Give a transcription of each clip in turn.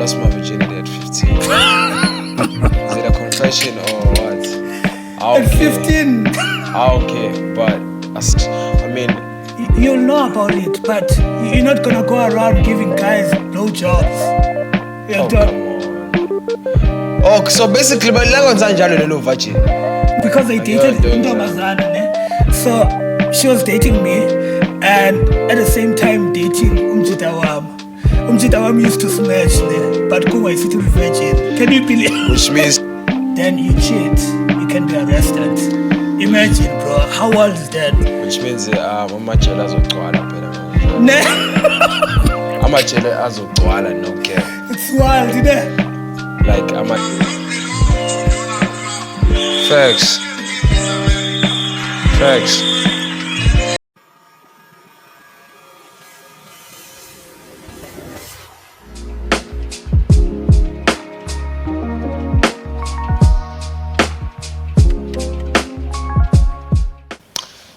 lost my virginity at 15. Is it a confession or what? At 15. I don't care, but I mean, you'll know about it, but you're not gonna go around giving guys blowjobs. Oh, so basically, but virgin. Because I dated Ntomazana, ne? So she was dating me, and at the same time dating Umjita Wam. Umjita Wam used to smash, ne? But Kuma is still virgin. Can you believe? Which means then you cheat, you can be arrested. Imagine, bro, how wild is that? Which means amajele azogcwala phela. Ne? Amajele azogcwala, no care. It's wild, isn't it? Like Facts.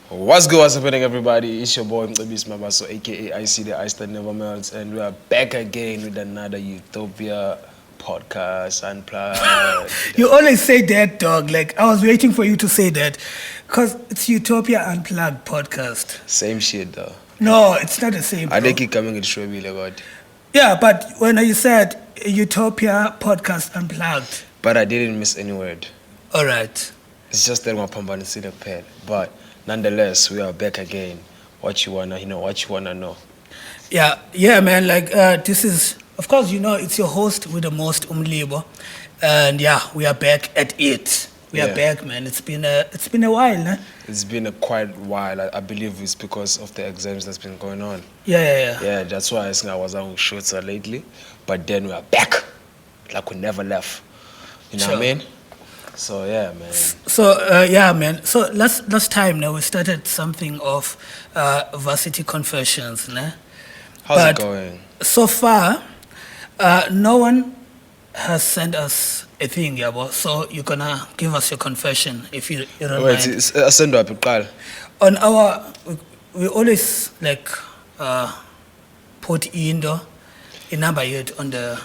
What's good, what's happening, everybody? It's your boy Mcebis Mabaso, aka I See the Ice That Never Melts, and we are back again with another Utopia podcast Unplugged. You always say that, dog. Like, I was waiting for you to say that, because it's Utopia Unplugged podcast. Same shit, though. No, it's not the same. I keep coming with Shrebi, God. Yeah, but when you said Utopia podcast Unplugged, but I didn't miss any word. All right. It's just that one pump in the pen, but nonetheless, we are back again. What you wanna know. Yeah, man. Like, this is, of course, it's your host with the most umlibo, and yeah, we are back at it. We are back, man. It's been a while, né? It's been quite a while. I believe it's because of the exams that's been going on. Yeah. Yeah, that's why I think I was on shorts lately, but then we are back, like we never left. You know what I mean? So yeah, man. Yeah, man. So last time now we started something of varsity confessions, né? How's it going? So far, no one has sent us a thing, yabo. So you're gonna give us your confession if you don't mind. Send up On our, we always like put in a number yet on the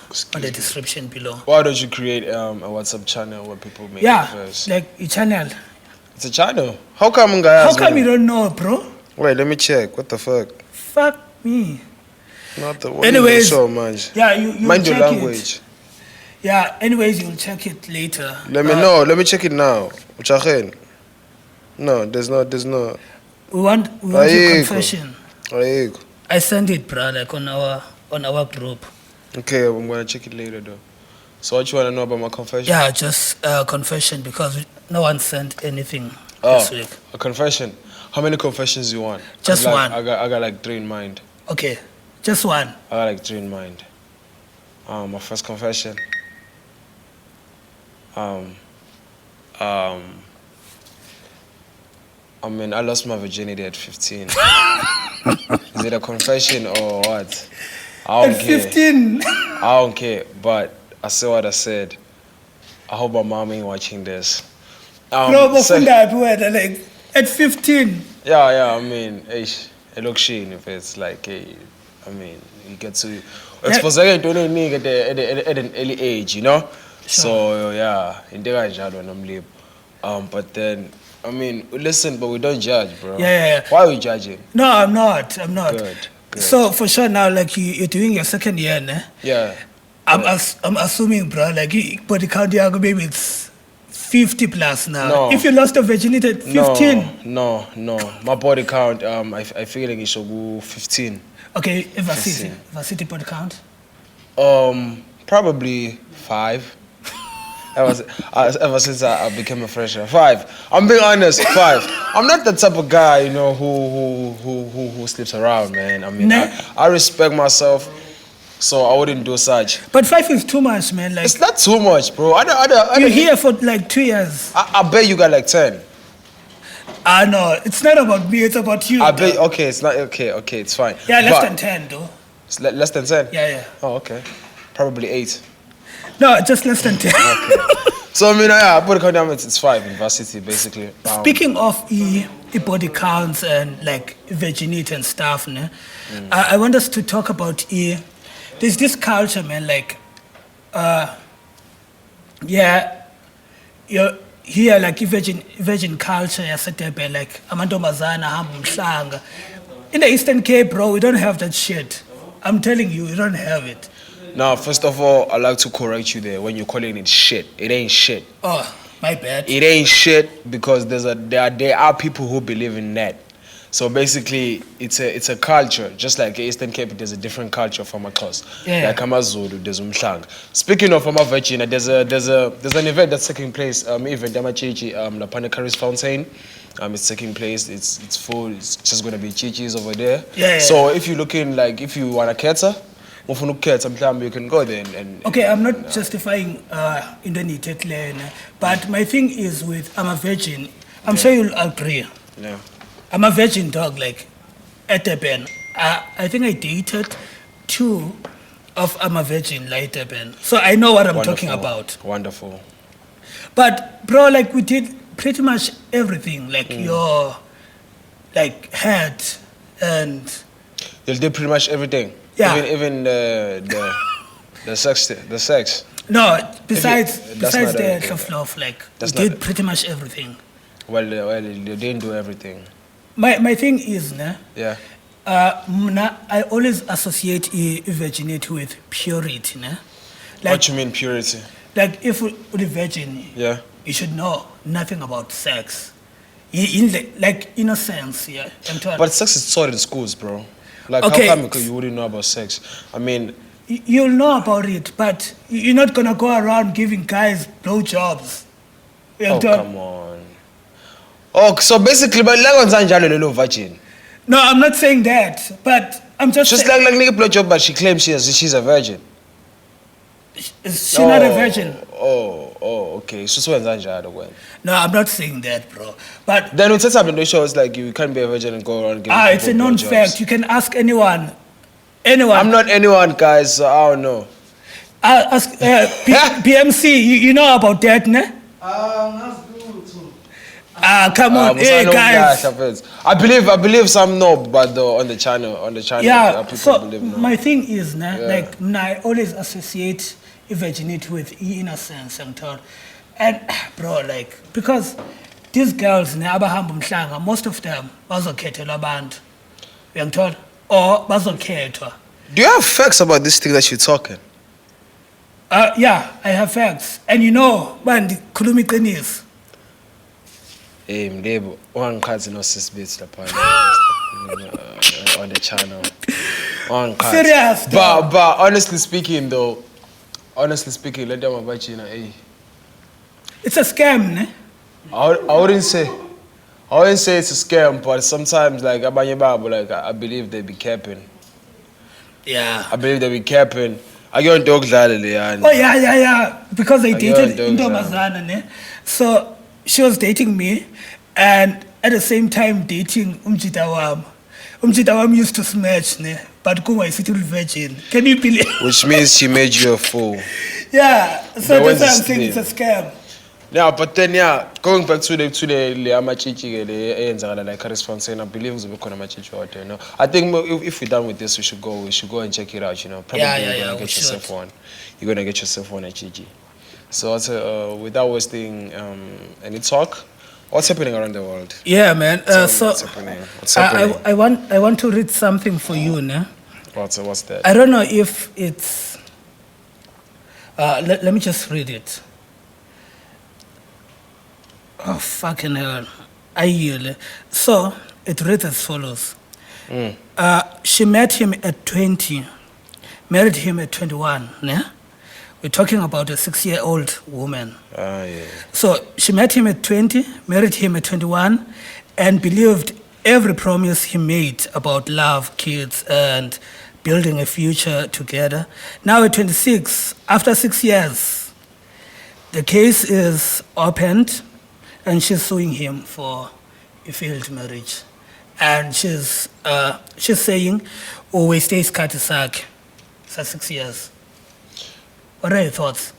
description below. Why don't you create a WhatsApp channel where people make confess? Like a channel. It's a channel. How come, guys? How come you don't know, bro? Wait, let me check. What the fuck? Fuck me. Not the one. Anyways, so much. Yeah, you mind check your language. It. Yeah. Anyways, you'll check it later. Let me know. Let me check it now. No, there's no. We want your confession. I sent it, bro, like on our group. Okay, I'm gonna check it later though. So what you wanna know about my confession? Yeah, just confession because no one sent anything this week. A confession. How many confessions do you want? Just one. I got like 3 in mind. Okay, just one. I got like 3 in mind. My first confession. I mean, I lost my virginity at 15. Is it a confession or what? I don't at 15. Care. I don't care, but I said what I said. I hope my mom ain't watching this. Like at 15. Yeah. I mean, it looks sheen if it's like, hey, I mean, you get to expose at an early age, you know. Sure. So yeah, in the but then. I mean, listen, but we don't judge, bro. Yeah. Why are we judging? No, I'm not. Good. So for sure now, like you're doing your second year, ne? Yeah. I'm assuming, bro, like body count, maybe it's 50 plus now. No. If you lost a virginity at 15. No. My body count, I feel like it should go 15. Okay, varsity body count? Probably 5. Ever since I became a freshman, 5. I'm being honest, 5. I'm not the type of guy, who sleeps around, man. I mean, I respect myself, so I wouldn't do such. But 5 is too much, man. Like it's not too much, bro. You're here for like 2 years. I bet you got like 10. No, it's not about me. It's about you. I bet. Okay, it's not okay. Okay, it's fine. Yeah, less than 10, though. It's less than 10. Yeah. Oh, okay. Probably 8. No, just less than 10. Okay. So, I mean, I put it down, it's 5 in varsity, basically. Speaking of body counts and like virginity and stuff, I want us to talk about there's this culture, man, like Yeah, you're here like virgin culture yaseDurban, like amantombazana ahamba umhlanga. In the Eastern Cape, bro, we don't have that shit. I'm telling you, we don't have it. Now, first of all, I'd like to correct you there when you're calling it shit. It ain't shit. Oh, my bad. It ain't shit because there are people who believe in that. So basically, it's a culture. Just like Eastern Cape, there's a different culture from across. Yeah. Like AmaZulu, there's umhlanga. Speaking of Virginia, there's an event that's taking place. Event Amachichi, La Panakaris Fountain. It's taking place. It's full. It's just gonna be chichis over there. Yeah. So if you're looking like if you wanna cater, you can go there and Okay, I'm not justifying in the needed lane, but my thing is with I'm a virgin. I'm sure you'll agree. yeah. I'm a virgin dog, like at Durban. I think I dated 2 of I'm a virgin like Durban. So I know what I'm talking about. Wonderful. But bro, like we did pretty much everything, like your like head and You'll do pretty much everything. Yeah. Even the sex. no, besides that's not the everything, fluff, like we That's did not- pretty much everything. Well, you didn't do everything. My thing is, ne, Yeah. I always associate virginity with purity, ne? Like, What you mean purity? like if you're a virgin, Yeah. you should know nothing about sex. Like innocence, yeah. I'm told. But sex is taught in schools, bro. Like Okay. how come you wouldn't know about sex? I mean, You'll know about it, but you're not gonna go around giving guys blowjobs. oh come on. Oh, so basically, but like on virgin. No, I'm not saying that, but I'm just Just saying, like nigga blowjob, but she claims she's a virgin. is she not a virgin? Oh, okay. So when when. No, I'm not saying that, bro. But Then we set up in the shows like you can't be a virgin and go around giving it's a people known blowjobs. fact. You can ask anyone. Anyone. I'm not anyone, guys. So I don't know. Ask PMC. You know about that, ne? That's good too. Come on, hey guys. I believe some know, but on the channel, Yeah. people So believe no. my thing is, ne, Yeah. like I always associate virginity with innocence. I'm told, and bro, like because these girls, ne, abahamba umhlanga, most of them bazokhethelwa abantu. Uyangithola? Or bazokhethwa. Do you have facts about this thing that you're talking? Yeah, I have facts, and you know, bandi khuluma iqiniso. Hey, mdebo, wangikhathi no sis bits lapha on the channel. Wangikhathi. Serious, But honestly speaking, let them about you, hey. It's a scam, ne? I wouldn't say it's a scam, but sometimes like abanye babo, like I believe they be capping. Yeah. I believe they be capping. I go dog and Oh yeah. Because I dated dogs, intombazana, ne? So she was dating me, and at the same time dating umjita wam. Umjita wam used to smash, ne? But kuma is still virgin. Can you believe? which means she made you a fool. Yeah. So But that's when's why I'm this saying thing? it's a scam. Yeah, but then going back to the amachichi le like response, I believe uzobe khona amachichi out there. No, I think if we're done with this, we should go and check it out. You know, probably Yeah, you're gonna we get yourself should. one. You're gonna get yourself one at Chichi. So without wasting any talk, what's happening around the world? Yeah, man. So What's happening? What's happening? I want to read something for you, ne? What's that? I don't know if it's. Let me just read it. Oh, fucking hell. I yield. So, it reads as follows. She met him at 20, married him at 21. Ne? We're talking about a 6-year-old woman. Yeah. So, she met him at 20, married him at 21, and believed every promise he made about love, kids, and building a future together. Now at 26, after 6 years, the case is opened, and she's suing him for a failed marriage. And she's saying, oh, we stay isikhathi sakhe sa 6 years. What are your thoughts?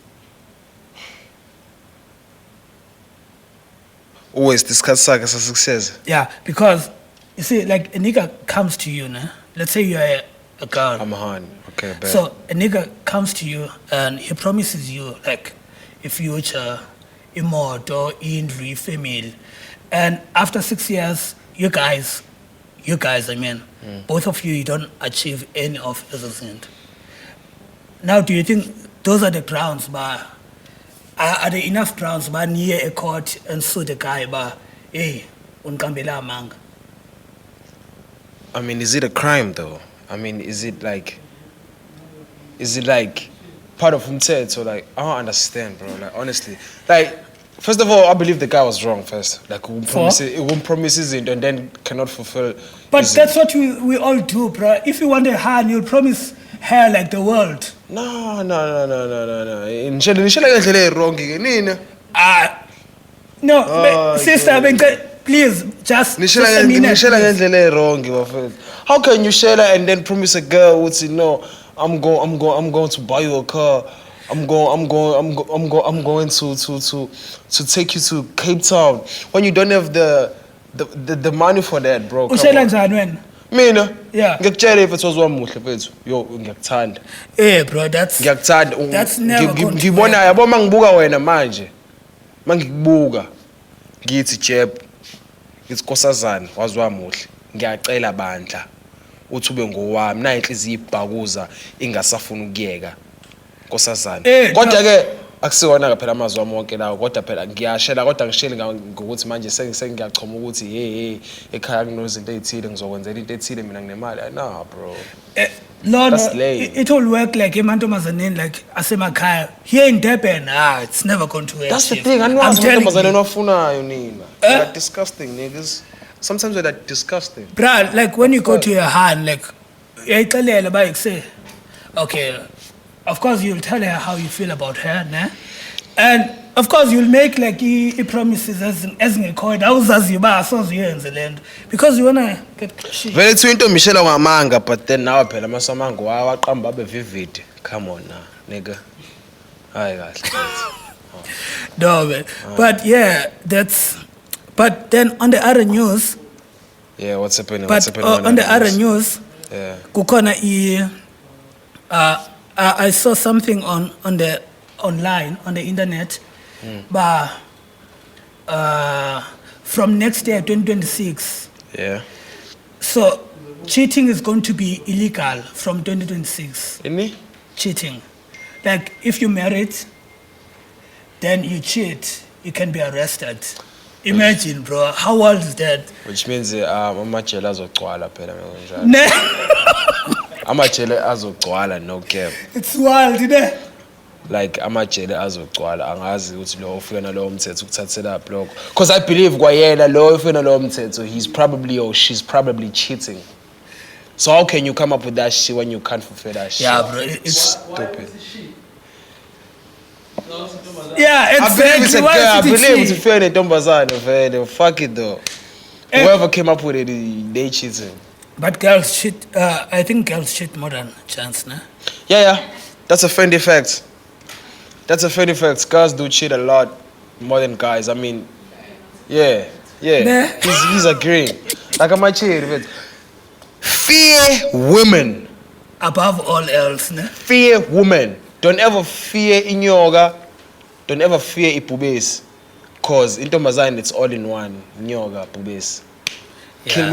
Always discuss saga success. Yeah, because you see, like a nigga comes to you, né? Let's say you're a girl. I'm a hun. Okay, bet. So a nigga comes to you and he promises you like a future, immortal, indri, family. And after 6 years, you guys, I mean, both of you don't achieve any of those things. Now, do you think those are the grounds, but are there enough grounds, but near a court and sue the guy, but hey, unkambela manga? I mean, is it a crime though? I mean, is it like part of himself? So like, I don't understand, bro. Like honestly, like first of all, I believe the guy was wrong first. Like, it won't promises it and then cannot fulfill. But that's what we all do, bro. If you want a hand, you'll promise her like the world. No. Nishela wrong again. No, sister, please, just a minute. Wrong. How can you share that and then promise a girl would say no? I'm going to buy you a car. I'm going to take you to Cape Town when you don't have the money for that, bro. Ushela njani wena? Mina? Yeah. Ngiyakutshela if it was wamuhle mfethu. Yo, ngiyakuthanda. Bro, that's never going to ngibona yabo mangibuka wena manje. Mangikubuka. Ngithi Jeb. Ngithi Nkosazana wazwa muhle. Ngiyacela bandla. Uthi ube ngowami na inhliziyo ibhakuza ingasafuna ukuyeka. Nkosazana. Kodwa ke akusiwona phela amazwi ami wonke lawo kodwa phela ngiyashela kodwa ngishele ngokuthi manje sengiyachoma ukuthi hey ekhaya kunozinto ezithile ngizokwenzela into ethile mina nginemali. Nah bro. No, it will work like emantombazaneni like asemakhaya. Here in Durban, it's never going to work. That's the thing. I'm telling you. That's disgusting, niggas. Sometimes they're disgusting. Bruh, like when you go to your hand, like, say, okay, of course you'll tell her how you feel about her, nah? And of course you'll make like promises as in a coin. That was as you buy so here in the land because you wanna get shit. Very to into Michelle Wamanga, but then now pela masamango waqamba be vivid. Come on now, nigga. Hi guys. No man. But yeah, but then on the other news. Yeah, what's happening? On the other news, yeah. Kukona I saw something on the online on the internet, but from next year 2026. Yeah. So cheating is going to be illegal from 2026. Any? Cheating, like if you married, then you cheat, you can be arrested. Imagine, bro, how wild is that? Which means amajele azogcwala phela njalo. Amajele azogcwala no cap. It's wild, isn't it? Like amajele azogcwala angazi ukuthi lo ufika nalowo mthetho ukuthathela blog because I believe kwayena lo ufika nalowo mthetho he's probably or she's probably cheating. So how can you come up with that shit when you can't fulfill that shit? Yeah, bro, it's stupid. Yeah, exactly. I believe it's a fair ntombazana. Fuck it though. Whoever came up with it, they cheating. But girls cheat. I think girls cheat more than chance, nah? Yeah. That's a funny fact. Girls do cheat a lot more than guys. I mean, yeah. Nah. He's agreeing. Like I might cheat, but fear women. Above all else, nah? Fear women. Don't ever fear inyoga. Don't ever fear ipubes. Cause in Tomazine it's all in one. Inyoga, pubes. Yeah. Kill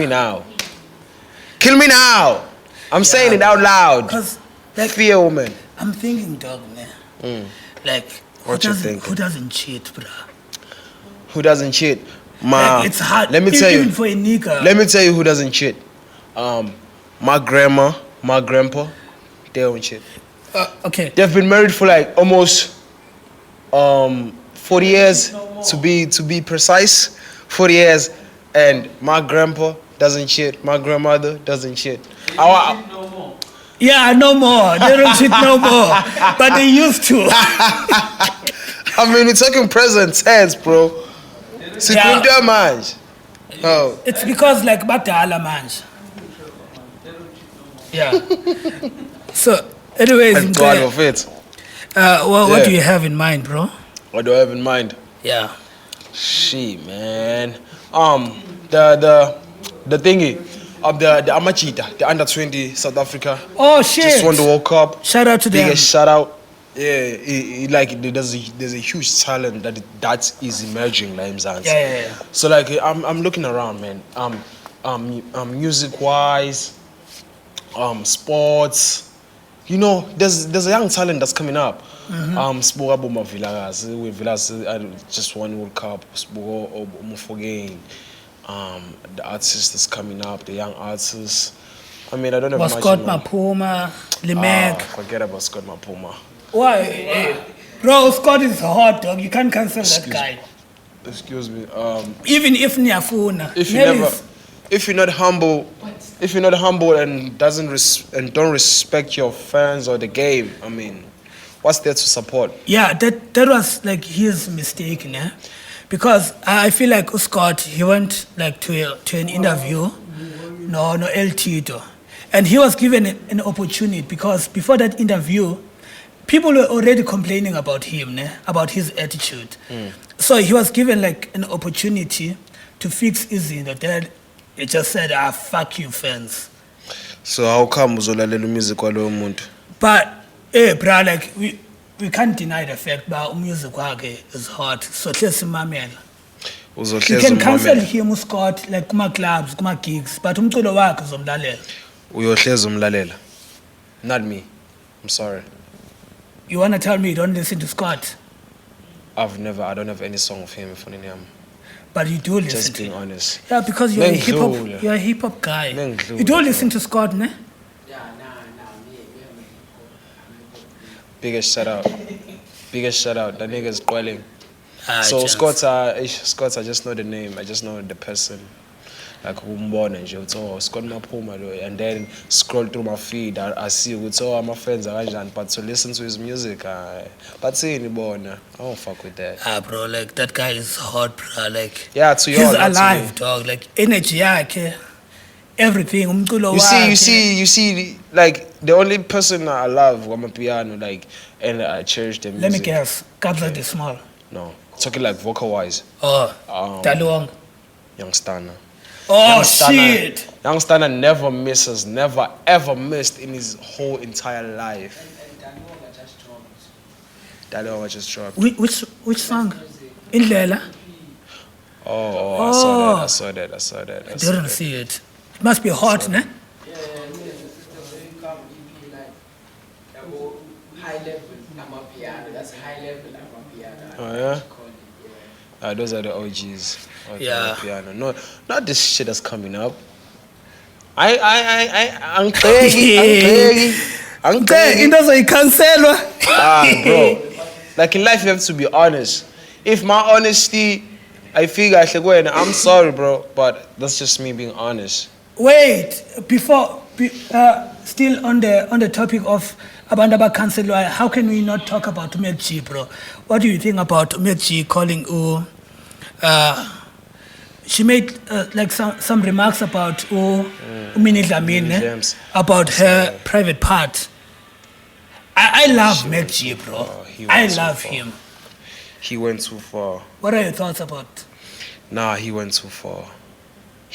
me now. I'm saying it out loud. Cause like, fear women. I'm thinking, dog, man. Like who doesn't cheat, bro? Who doesn't cheat? Like, it's hard. Let me tell you. Even for a nigga. Let me tell you who doesn't cheat. My grandma, my grandpa, they don't cheat. Okay. They've been married for like almost 40 years to be precise. 40 years, and my grandpa doesn't cheat. My grandmother doesn't cheat. Yeah, no more. They don't cheat no more. But they used to. I mean, we're talking present tense, bro. Sikunda manje. Oh. It's because like badala manje. Yeah. So, anyways, what do you have in mind, bro? What do I have in mind? Yeah. Shit, man. The thingy. the Amachita, the under 20 South Africa. Oh shit! Just won the World Cup. Shout out to them. Biggest shout out. Yeah, like there's a huge talent that is emerging, like Mzansi. Yeah. So like I'm looking around, man. Music wise, sports. You know, there's a young talent that's coming up. Spoke about my Villas. With Villas, I just won World Cup. Spoke again. The artist that's coming up, the young artists. I mean, I don't have much. Scott Maphuma, Limek. Forget about Scott Maphuma. Why? Bro, Scott is a hot dog. You can't cancel that guy. Excuse me. Even if Niafuna. If you're not humble and don't respect your fans or the game, I mean, what's there to support? Yeah, that was like his mistake, né? Because I feel like Scott, he went like to an interview, no El Tito, and he was given an opportunity because before that interview, people were already complaining about him, né? About his attitude. So he was given like an opportunity to fix izinto. Then he just said, fuck you fans. So how come uzolalela music kwalo muntu? But bro, like we can't deny the fact that music is hot. So let's mamela. You can cancel him, Scott, like kuma clubs, kuma gigs, but umculo wakhe uzomlalela. Uyohleza umlalela. Not me. I'm sorry. You wanna tell me you don't listen to Scott? I don't have any song of him for him. But you do listen. Just being honest. Yeah, because you're a hip hop guy. You do listen to Scott, ne? Biggest shout out. That nigga's dwelling. So Scott, I just know the name. I just know the person. Like Umbon and Scott Maphuma, and then scroll through my feed. I see my friends are but to listen to his music, but see anybody, I don't fuck with that. Bro, like that guy is hot, bro. Like yeah, to you. He's alive, dog. Like energy, everything. You see, like the only person I love on my piano, like, and I cherish the music. Let me guess, Kabza the Small. No, talking like vocal wise. Taluang. Young Stunner. Oh shit! Young Stunner never ever missed in his whole entire life. Daluanga just dropped. Which song? Indlela? I saw that. I didn't see it. It must be hot, ne? High level, I'm a piano. That's high level, I'm a piano. Oh yeah. Those are the OGs. Yeah. Piano. No, not this shit that's coming up. I'm crazy. Bro. Like in life, you have to be honest. If my honesty, I feel I should go and I'm sorry, bro, but that's just me being honest. Wait, still on the topic of Abandaba Council, how can we not talk about Umek G, bro? What do you think about Umek G calling she made like some remarks about Umini Dlamini, about her private part. I love Umek G, bro. I love him. He went too far. What are your thoughts about? Nah, he went too far.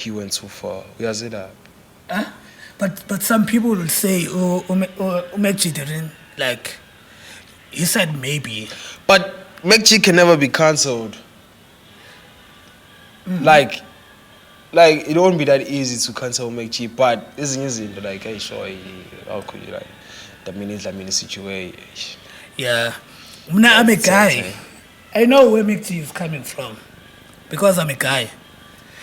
We are that. But some people will say, Umek G didn't, like, he said maybe. But Umek G can never be cancelled. Like it won't be that easy to cancel Umek G, but it's easy. Like, hey, sure, how could you like the mini situation? Yeah, I'm a guy. I know where Umek G is coming from because I'm a guy.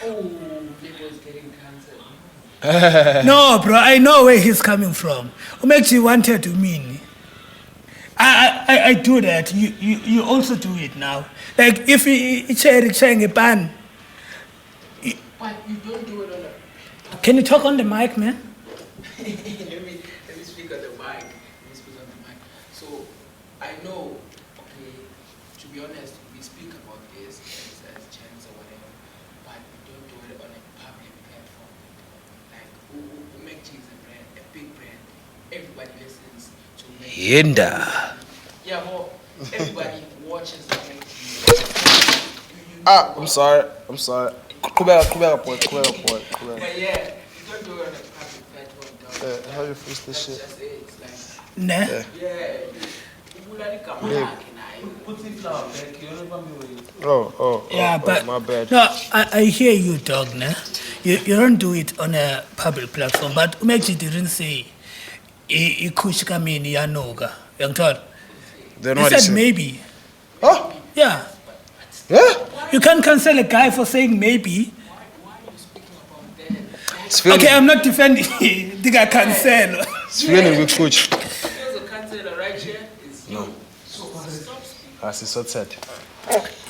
People's getting cancelled. No, bro, I know where he's coming from. Umek G wanted to mean. I do that. You also do it now. Like if it's a ban. But you don't do it on Can you talk on the mic, man? let me speak on the mic. So I know, okay, to be honest, we speak about this as chance or whatever, but we don't do it on a public platform. Like Umek G is a brand, a big brand. Everybody listens to Umek G. Yenda. Yeah, well, everybody watches Umek G. I'm sorry. But yeah, you don't do it how do you fix this shit? Just eggs, like, Ne? yeah. Yeah, but my bad. no, I hear you, dog. Ne? You don't do it on a public platform, but Umeji didn't say ikushika mini yanoga. Young Todd. Then He what said is it? maybe. Huh? Yeah. Yeah? You can't cancel a guy for saying maybe. Why are you speaking about that? It's feeling, Okay, I'm not defending the guy cancel. it's feeling with coach. There's a counselor right here. It's you. So stop speaking. As it's so sad.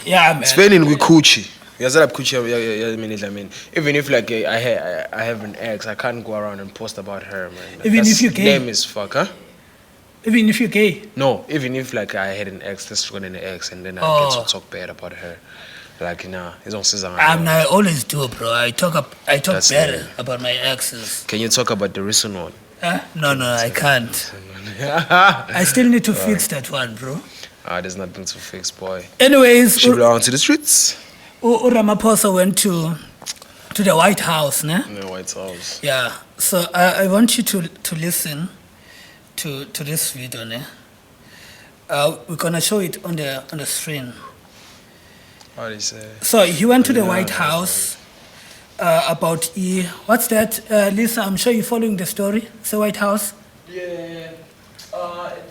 Yeah, man. It's feeling with Coochie. I mean, even if like I have an ex, I can't go around and post about her, man. Even That's if you're gay? lame as fuck, huh? Even if you're gay. No, even if like I had an ex, let's go an ex, and then I Oh. get to talk bad about her. Like nah, it's on season. I always do, bro. I talk That's better it. about my exes. Can you talk about the recent one? Huh? No, I can't. I still need to fix that one, bro. There's nothing to fix, boy. Anyways, She belong to the streets. Ramaphosa went to the White House, ne? In the White House. Yeah. So I want you to listen to this video, ne? We're gonna show it on the screen. What do you say? So he went to the Yeah, White that's House about what's that, Lisa? I'm sure you're following the story. It's the White House. Yeah.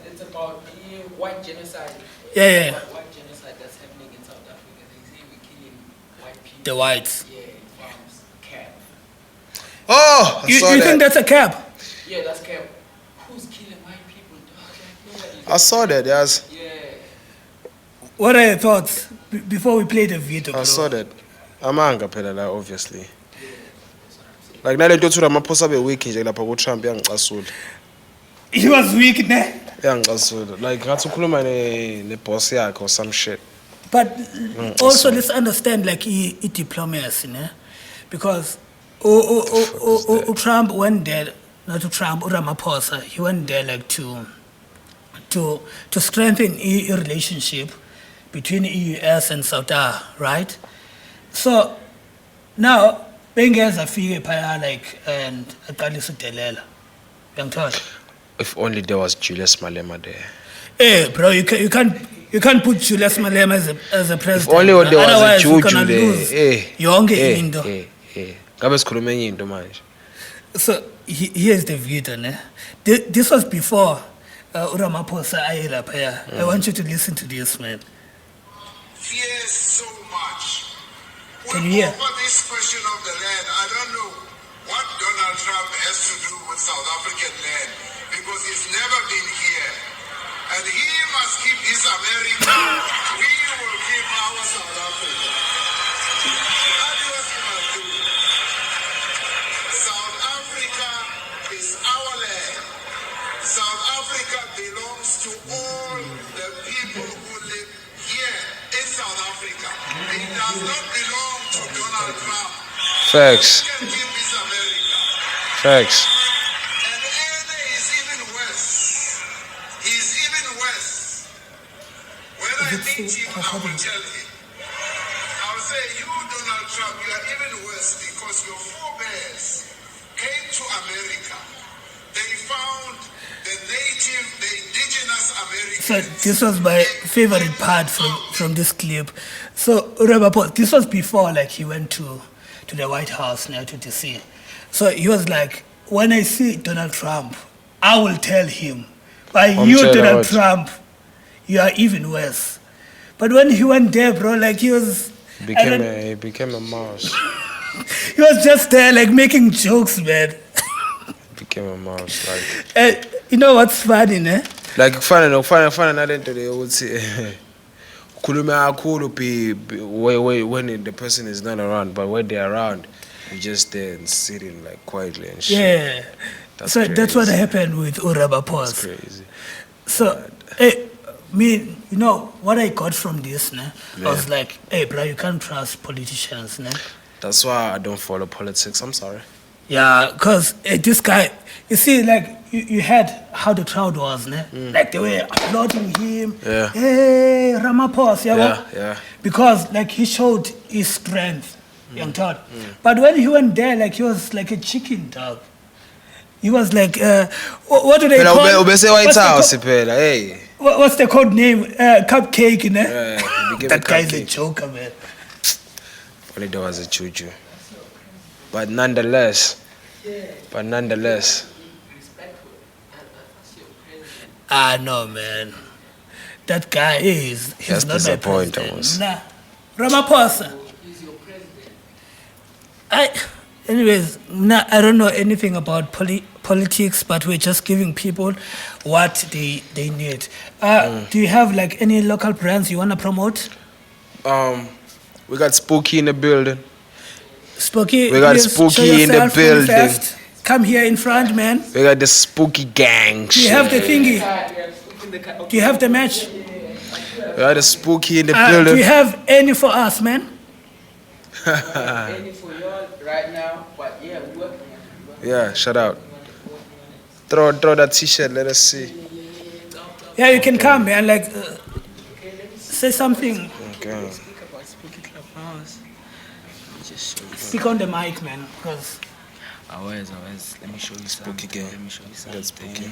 It's about the white genocide. Yeah. White genocide that's happening in South Africa. They say we're killing white people. The whites. Yeah, farms, cap. Oh, You think that's a cap? Yeah, that's cap. Who's killing white people, dog? Like, nobody's. I saw that, yes. Yeah. What are your thoughts before we play the video? I Bro? saw that. Amanga phela la obviously. Like nalento thula Ramaphosa be weak nje lapha ku Trump yangicasula. He was weak, ne? Yangicasula. Like ngathi ukhuluma ne boss yakhe or some shit. But also let's understand like diplomacy, ne? Because Trump went there, not to Trump, Ramaphosa, he went there like to strengthen a relationship between US and South Africa, right? So now Bengals afike phaya like and aqalisa udelela. Uyangithola? If only there was Julius Malema there. Hey, bro, you can't put Julius Malema as a president. If only there was a Otherwise, we're Juju gonna there. lose Eh. yonke into. Ngabe sikhuluma enye into manje. So here's the video, ne? This was before Ramaphosa ayelapha. I want you to listen to this, man. Fears so much. Can you hear? Over this question of the land, I don't know what Donald Trump has to do with South African land because he's never been here. And he must keep his America. We will keep our South Africa. That's what he must do. South Africa is our land. South Africa belongs to all the people who live here in South Africa. It does not belong to Donald Trump. Facts. He can keep his America. Facts. And Ene is even worse. He's even worse. When I meet him, I will tell him. I will say, you, Donald Trump, you are even worse because your forebears came to America. They found the native, the indigenous Americans. So this was my favorite part from this clip. So Ramaphosa, this was before like he went to the White House now to DC. So he was like, when I see Donald Trump, I will tell him. But you, Donald Trump, you are even worse. But when he went there, bro, like he was He became a mouse. he was just there like making jokes, man. Became a mouse. Like You know what's funny, ne? like kufana nalento le ukuthi khuluma kakhulu when the person is not around, but when they're around you just there and sitting like quietly and shit. Yeah. That's So that's what crazy. happened with That's Ramaphosa. crazy. So, hey, me, you know what I got from this, ne? I was like, hey, bro, you can't trust politicians, ne? That's why I don't follow politics. I'm sorry. Yeah, because this guy, you see, like, you heard how the crowd was, ne? Like, they were applauding him. Yeah. Hey, Ramaphosa, Yeah. Because, like, he showed his strength, young Todd. But when he went there, like, he was like a chicken dog. He was like, what do they Phela call? ubese White House phela. Hey. What's the code name? Cupcake, you know? He became That a guy's a cupcake. joker, man. Only there was a juju. But nonetheless. Respectful. And that's your president. Ah, no, man. That guy he's That's not my disappointing, president. almost. Nah. Ramaphosa. He's your president. Anyways, I don't know anything about politics, but we're just giving people what they need. Do you have like any local brands you want to promote? We got Spooky in the building. Spooky, We got please Spooky show in the yourself from building. first. Come here in front, man. We got the Spooky gang. Do you have the thingy? Do you have the match? We got the Spooky in the Do you building. have any for us, man? Any for y'all right now, but yeah, we're working on it. Yeah, shout out. Throw that t-shirt, let us see. Yeah, you can come, man. Like, say something. Okay. Speak about Spooky Clubhouse. Just show you. Speak on the mic, man. Because Always. Let me show you Spooky something. gang. Let me show you Got something. Spooky.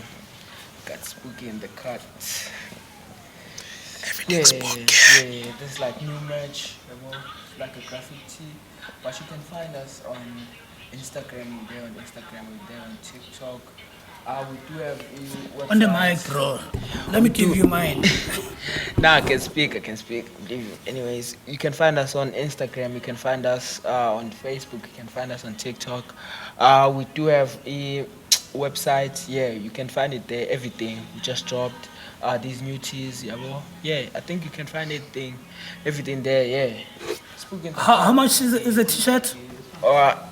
Got Spooky in the cut. Everything's spooky. Yeah. This is like new merch. Like a graffiti. But you can find us on Instagram. We're there on Instagram. We're there on TikTok. We do have a website. on the mic, bro. Let me give you mine. Nah, I can speak. Anyways, you can find us on Instagram. You can find us on Facebook. You can find us on TikTok. We do have a website. Yeah, you can find it there. Everything we just dropped. These new teas. Yeah, I think you can find everything there. Yeah. Spoken. How much is a t-shirt?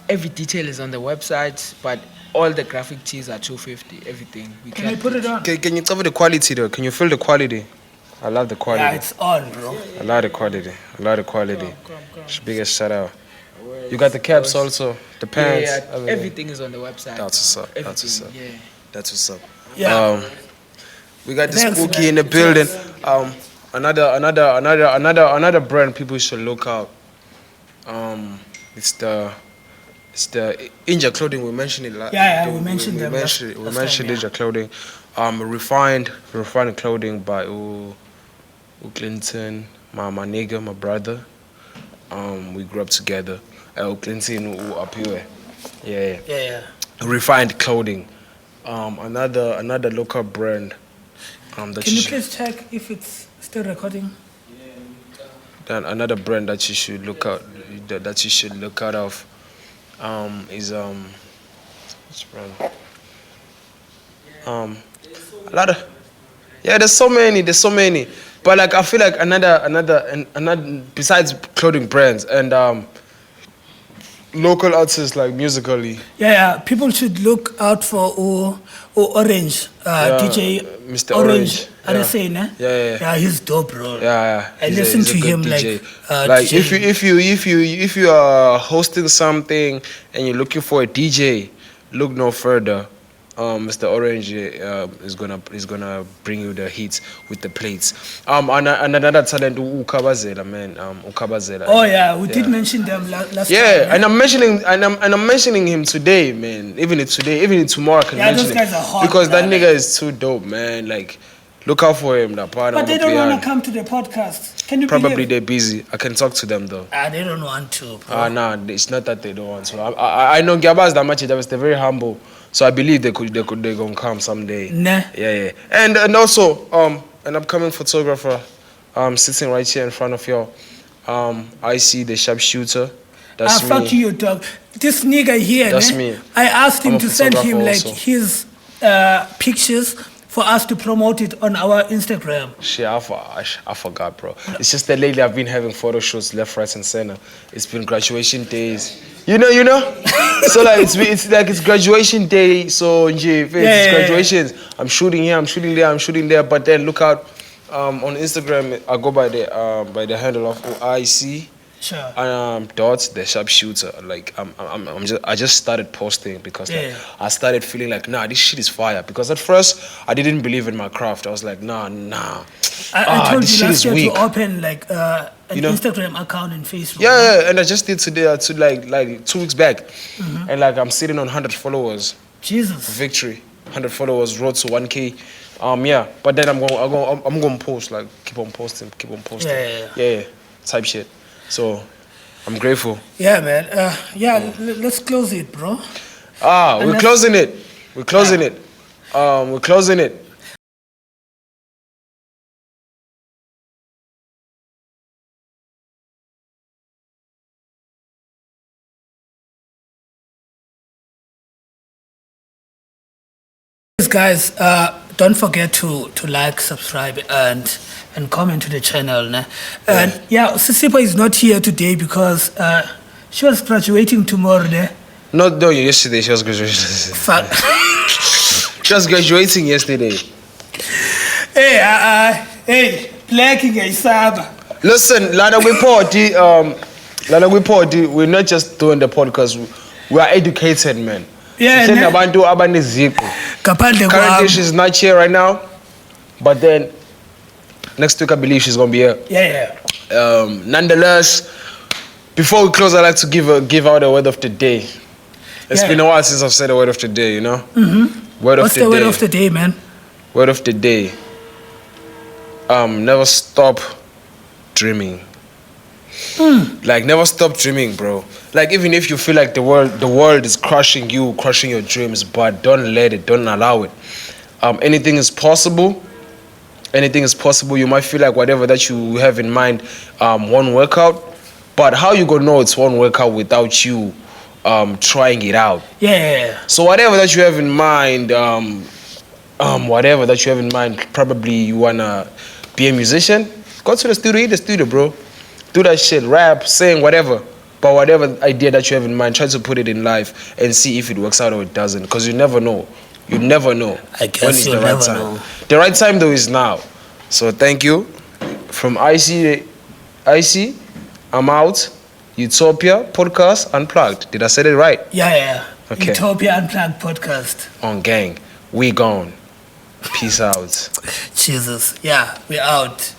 Every detail is on the website, but all the graphic tees are $250. Everything. Can you put it on? Can you cover the quality though? Can you feel the quality? I love the Yeah, quality. it's on, bro. I love the quality. Biggest shout out. You got the caps also, the pants. Yeah, everything is on the website. That's what's up. Everything, That's what's up. Yeah. That's what's up. Yeah. We got the Thanks, Spooky man. in the building. Another brand people should look out. It's the Inja clothing. We mentioned it. Yeah, we mentioned them We last mentioned time, Inja clothing. Refined clothing by Clinton, my nigga, my brother. We grew up together. Clinton up here. Yeah. Refined clothing. Another local brand. That Can you please check if it's still recording? Then another brand that you should look out of is which brand? A lot of there's so many. But like I feel like another besides clothing brands and local artists like musically. Yeah, people should look out for Orange, DJ Mr. Orange. Orange. Are saying, eh? Yeah. He's dope, bro. Yeah. I He's listen he's to good him DJ. like DJ. if you are hosting something and you're looking for a DJ, look no further. Mr. Orange is gonna bring you the hits with the plates. Another talent, Ukabazela, man. Ukabazela. Oh yeah, we did mention them last time. Yeah, and I'm mentioning him today, man. Even tomorrow I can mention those him guys are hot, because that man. nigga is too dope, man. Like, look out for him. But they don't want to come to the podcast. Can you Probably believe? they're busy. I can talk to them though. They don't want to, bro. Nah, it's not that they don't want to. I know Gabas that much. They're very humble, so I believe they're gonna come someday. Nah. Yeah. And also an upcoming photographer, sitting right here in front of y'all. I see the sharpshooter. That's me. Fuck you, dog. This nigga here, That's ne? me. I asked him I'm a to send him like photographer also. his pictures for us to promote it on our Instagram. Shit, I forgot, bro. It's just that lately I've been having photo shoots left, right, and center. It's been graduation days. You know. So like it's graduation day. So it's graduations. I'm shooting here, I'm shooting there. But then look out on Instagram. I go by the handle of OIC. Sure. Dots the sharpshooter. Like I just started posting because like, I started feeling like this shit is fire. Because at first I didn't believe in my craft. I was like nah. I told this you shit is last year weak. to open like an You know? Instagram account and Facebook. Yeah, and I just did today, like 2 weeks back, and like I'm sitting on 100 followers. Jesus. victory. 100 followers, road to 1K. Yeah, but then I'm gonna post, like, keep on posting. Yeah, type shit. So I'm grateful. Yeah, man. Let's close it, bro. We're closing it. We're closing it. We're closing it. Guys, don't forget to like, subscribe, and comment to the channel. Né? And Sisipa is not here today because she was graduating tomorrow. Né? No, yesterday she was graduating. Fuck. She was graduating yesterday. Hey, blacking a saba. Listen, Lana Party, we're not just doing the podcast. We are educated, man. Yeah, Currently, she's not here right now, but then next week I believe she's gonna be here. Yeah. Nonetheless, before we close, I'd like to give out a word of the day. It's been a while since I've said a word of the day, you know. What's the word of the day, man? Word of the day. Never stop dreaming. Like, never stop dreaming, bro. Like, even if you feel like the world is crushing your dreams, but don't let it, don't allow it. Anything is possible. Anything is possible. You might feel like whatever that you have in mind won't work out, but how you gonna know it's won't work out without you trying it out? Yeah. So whatever that you have in mind, probably you wanna be a musician. Go to the studio, hit the studio, bro. Do that shit, rap, sing, whatever. But whatever idea that you have in mind, try to put it in life and see if it works out or it doesn't. Because you never know. You never know. I guess when is you'll the right never time. know. The right time though is now. So thank you. From IC, I'm out. Utopia Podcast Unplugged. Did I say it right? Yeah. Okay. Utopia Unplugged Podcast. On gang. We gone. Peace out. Jesus. Yeah, we're out.